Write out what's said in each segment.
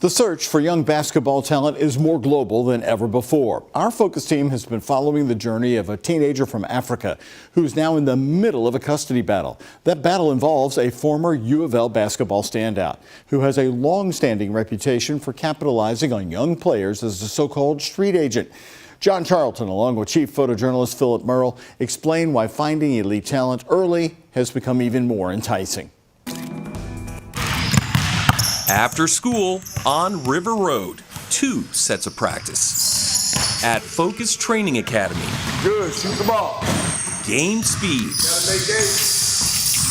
The search for young basketball talent is more global than ever before. Our focus team has been following the journey of a teenager from Africa who's now in the middle of a custody battle. That battle involves a former U of L basketball standout who has a long-standing reputation for capitalizing on young players as a so-called street agent. John Charlton, along with chief photojournalist Philip Merle, explain why finding elite talent early has become even more enticing. After school, on River Road, 2 sets of practice. At Focus Training Academy, good, shoot the ball. Game speed.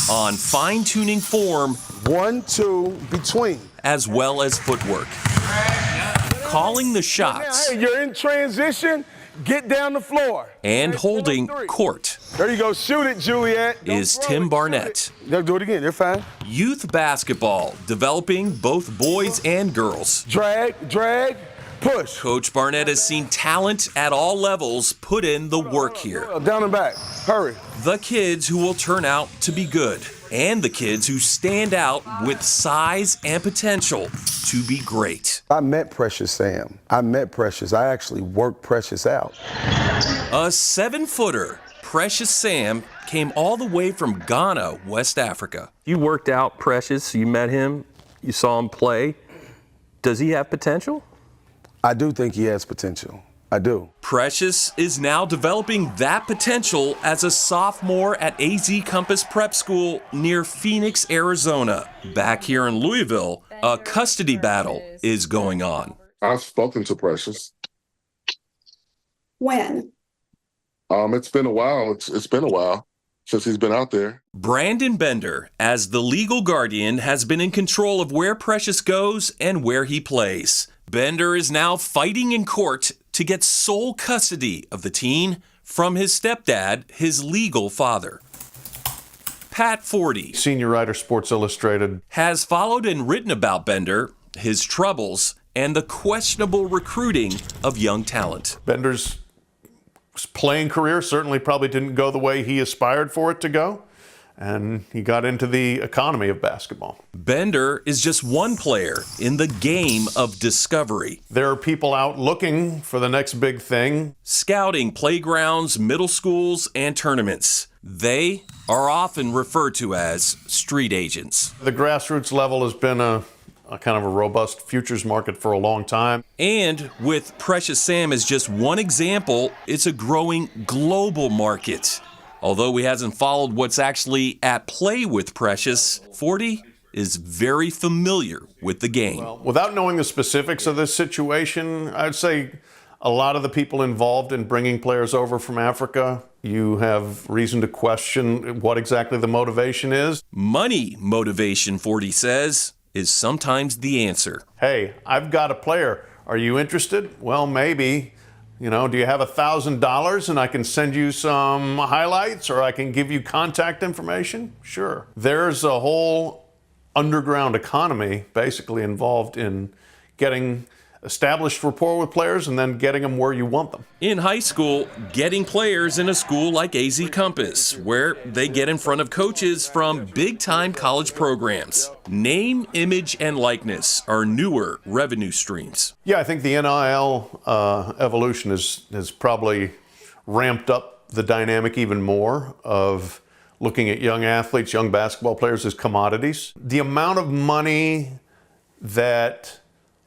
On fine-tuning form. 1, 2, between. As well as footwork. Calling the shots. Hey, you're in transition, get down the floor. And holding court. There you go, shoot it, Juliet. Is Tim Barnett. They'll do it again, they're fine. Youth basketball, developing both boys and girls. Drag, push. Coach Barnett has seen talent at all levels put in the work here. Down and back, hurry. The kids who will turn out to be good, and the kids who stand out with size and potential to be great. I met Precious Sam. I actually worked Precious out. A 7-footer, Precious Sam, came all the way from Ghana, West Africa. You worked out Precious, you met him, you saw him play. Does he have potential? I do think he has potential. I do. Precious is now developing that potential as a sophomore at AZ Compass Prep School near Phoenix, Arizona. Back here in Louisville, a custody battle is going on. I've spoken to Precious. When? It's been a while. It's been a while since he's been out there. Brandon Bender, as the legal guardian, has been in control of where Precious goes and where he plays. Bender is now fighting in court to get sole custody of the teen from his stepdad, his legal father. Pat Forty, senior writer, Sports Illustrated, has followed and written about Bender, his troubles, and the questionable recruiting of young talent. Bender's playing career certainly probably didn't go the way he aspired for it to go, and he got into the economy of basketball. Bender is just one player in the game of discovery. There are people out looking for the next big thing. Scouting playgrounds, middle schools, and tournaments. They are often referred to as street agents. The grassroots level has been a kind of a robust futures market for a long time. And with Precious Sam as just one example, it's a growing global market. Although he hasn't followed what's actually at play with Precious, Forty is very familiar with the game. Well, without knowing the specifics of this situation, I'd say a lot of the people involved in bringing players over from Africa, you have reason to question what exactly the motivation is. Money motivation, Forty says, is sometimes the answer. Hey, I've got a player. Are you interested? Well, maybe. You know, do you have $1,000 and I can send you some highlights or I can give you contact information? Sure. There's a whole underground economy basically involved in getting established rapport with players and then getting them where you want them. In high school, getting players in a school like AZ Compass, where they get in front of coaches from big-time college programs. Name, image, and likeness are newer revenue streams. Yeah, I think the NIL evolution has probably ramped up the dynamic even more of looking at young athletes, young basketball players as commodities. The amount of money that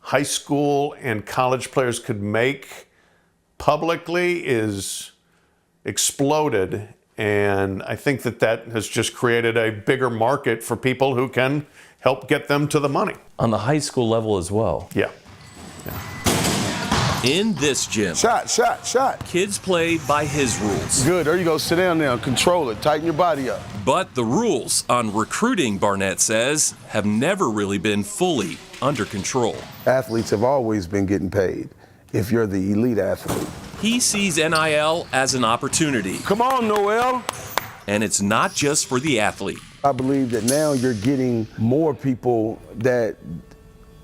high school and college players could make publicly is exploded, and I think that has just created a bigger market for people who can help get them to the money. On the high school level as well? Yeah. In this gym, Shot. kids play by his rules. Good, there you go, sit down now, control it, tighten your body up. But the rules on recruiting, Barnett says, have never really been fully under control. Athletes have always been getting paid if you're the elite athlete. He sees NIL as an opportunity. Come on, Noel. And it's not just for the athlete. I believe that now you're getting more people that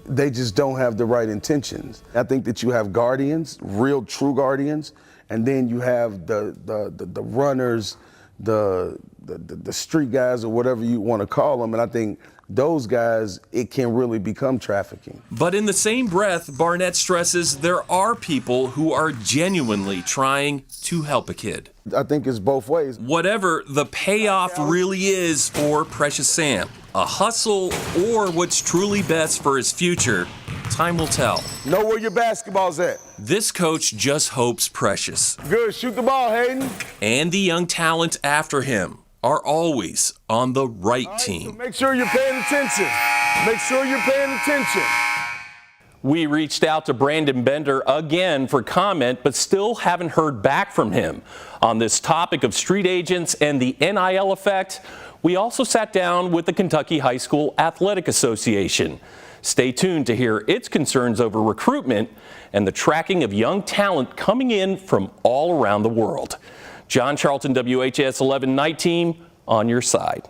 they just don't have the right intentions. I think that you have guardians, real true guardians, and then you have the runners, the street guys or whatever you want to call them. And I think those guys, it can really become trafficking. But in the same breath, Barnett stresses there are people who are genuinely trying to help a kid. I think it's both ways. Whatever the payoff really is for Precious Sam, a hustle or what's truly best for his future, time will tell. Know where your basketball's at. This coach just hopes Precious Good, shoot the ball, Hayden. and the young talent after him are always on the right team. Make sure you're paying attention. Make sure you're paying attention. We reached out to Brandon Bender again for comment, but still haven't heard back from him. On this topic of street agents and the NIL effect, we also sat down with the Kentucky High School Athletic Association. Stay tuned to hear its concerns over recruitment and the tracking of young talent coming in from all around the world. John Charlton, WHS 11 Night Team, on your side.